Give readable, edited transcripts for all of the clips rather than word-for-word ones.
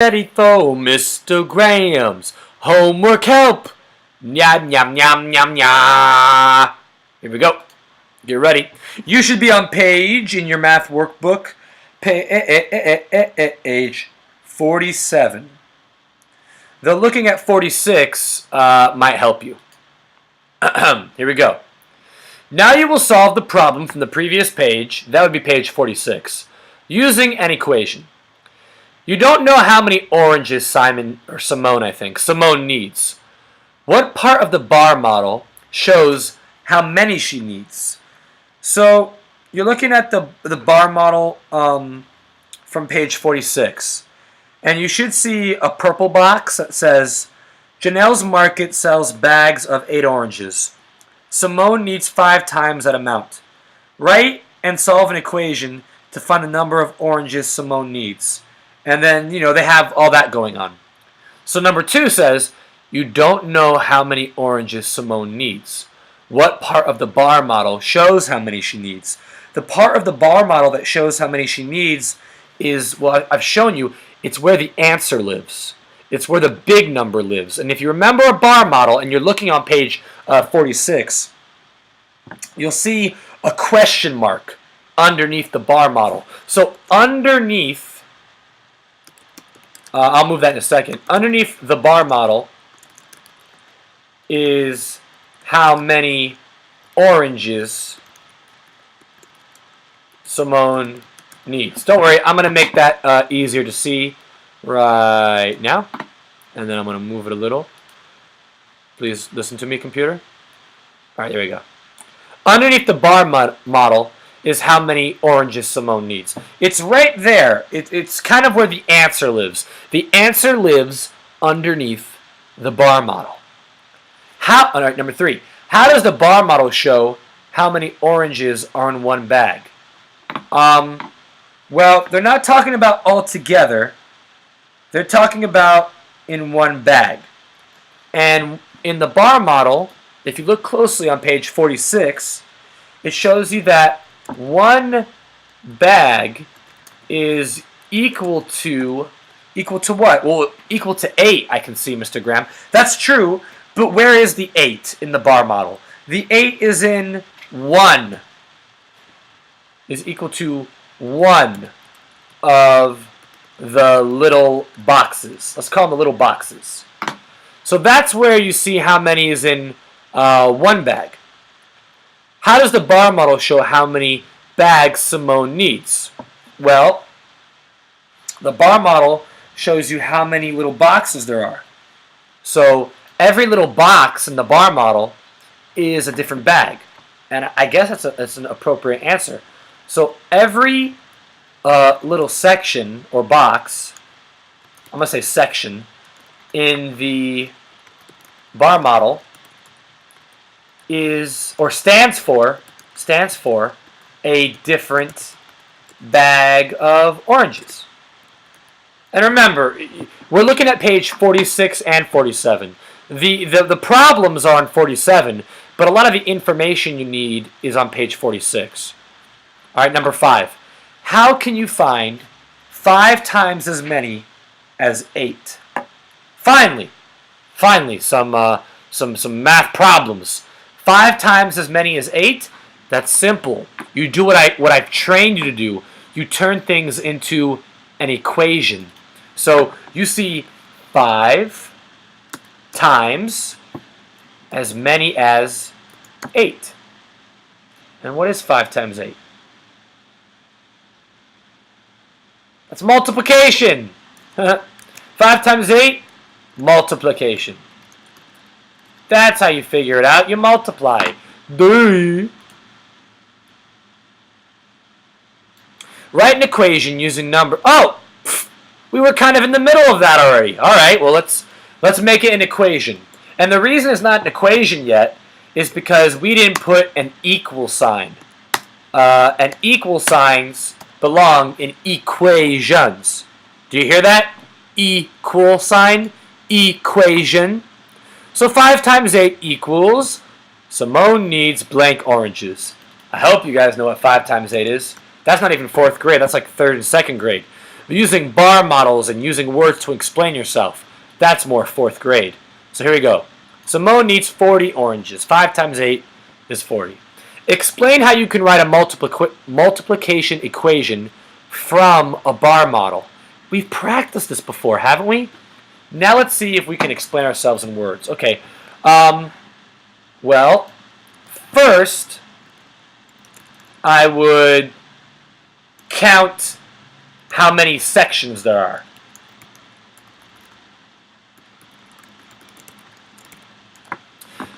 Ready for Mr. Graham's homework help. Nyam nyam nyam nyam nyam. Here we go. Get ready. You should be on page in your math workbook, page 47. Though looking at 46 might help you. Here we go. Now you will solve the problem from the previous page, that would be page 46, using an equation. You don't know how many oranges Simone needs. What part of the bar model shows how many she needs? So you're looking at the bar model from page 46. And you should see a purple box that says, Janelle's Market sells bags of 8 oranges. Simone needs 5 times that amount. Write and solve an equation to find the number of oranges Simone needs. And then, they have all that going on. So number 2 says, you don't know how many oranges Simone needs. What part of the bar model shows how many she needs? The part of the bar model that shows how many she needs is, well, I've shown you, it's where the answer lives. It's where the big number lives. And if you remember a bar model and you're looking on page 46, you'll see a question mark underneath the bar model. So underneath, I'll move that in a second. Underneath the bar model is how many oranges Simone needs. Don't worry, I'm going to make that easier to see right now. And then I'm going to move it a little. Please listen to me, computer. All right, there we go. Underneath the bar model is how many oranges Simone needs. It's right there. It's kind of where the answer lives. The answer lives underneath the bar model. All right, number 3. How does the bar model show how many oranges are in one bag? Well, they're not talking about all together. They're talking about in one bag. And in the bar model, if you look closely on page 46, it shows you that one bag is equal to what? Well, equal to 8, I can see, Mr. Graham. That's true, but where is the 8 in the bar model? The 8 is in 1. Is equal to 1 of the little boxes. Let's call them the little boxes. So that's where you see how many is in one bag. How does the bar model show how many bags Simone needs? Well, the bar model shows you how many little boxes there are. So every little box in the bar model is a different bag. And I guess that's an appropriate answer. So every little section or box, I'm going to say section, in the bar model is, or stands for a different bag of oranges. And remember, we're looking at page 46 and 47. The problems are on 47, but a lot of the information you need is on page 46. All right, number 5. How can you find 5 times as many as 8? Finally, some math problems. 5 times as many as 8? That's simple. You do what I've trained you to do. You turn things into an equation. So you see 5 times as many as 8. And what is 5 times 8? That's multiplication. 5 times 8, multiplication. That's how you figure it out. You multiply. Duh. Write an equation using number. Oh, we were kind of in the middle of that already. All right, well, let's make it an equation. And the reason it's not an equation yet is because we didn't put an equal sign. And equal signs belong in equations. Do you hear that? Equal sign, equation. So 5 times 8 equals, Simone needs blank oranges. I hope you guys know what 5 times 8 is. That's not even 4th grade. That's like 3rd and 2nd grade. Using bar models and using words to explain yourself, that's more 4th grade. So here we go. Simone needs 40 oranges. 5 times 8 is 40. Explain how you can write a multiplication equation from a bar model. We've practiced this before, haven't we? Now let's see if we can explain ourselves in words. Okay. Well, first, I would count how many sections there are.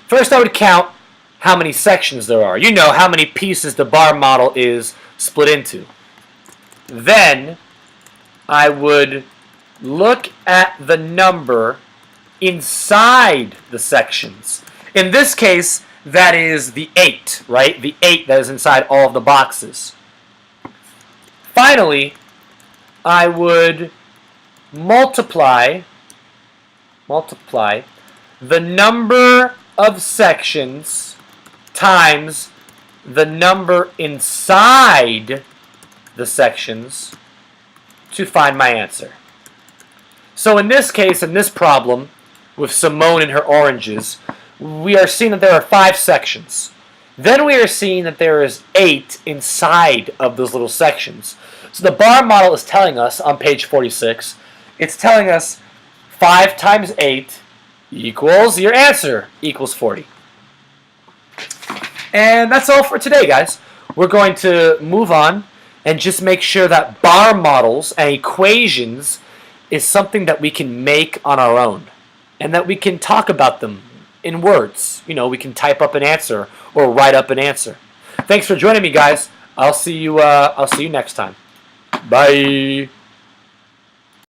First, I would count how many sections there are. You know how many pieces the bar model is split into. Then, I would look at the number inside the sections. In this case, that is the 8, right? The 8 that is inside all of the boxes. Finally, I would multiply the number of sections times the number inside the sections to find my answer. So in this case, in this problem, with Simone and her oranges, we are seeing that there are 5 sections. Then we are seeing that there is 8 inside of those little sections. So the bar model is telling us on page 46, it's telling us 5 times 8 equals your answer, equals 40. And that's all for today, guys. We're going to move on and just make sure that bar models and equations is something that we can make on our own and that we can talk about them in words. You know, we can type up an answer or write up an answer. Thanks for joining me, guys. I'll see you next time. Bye.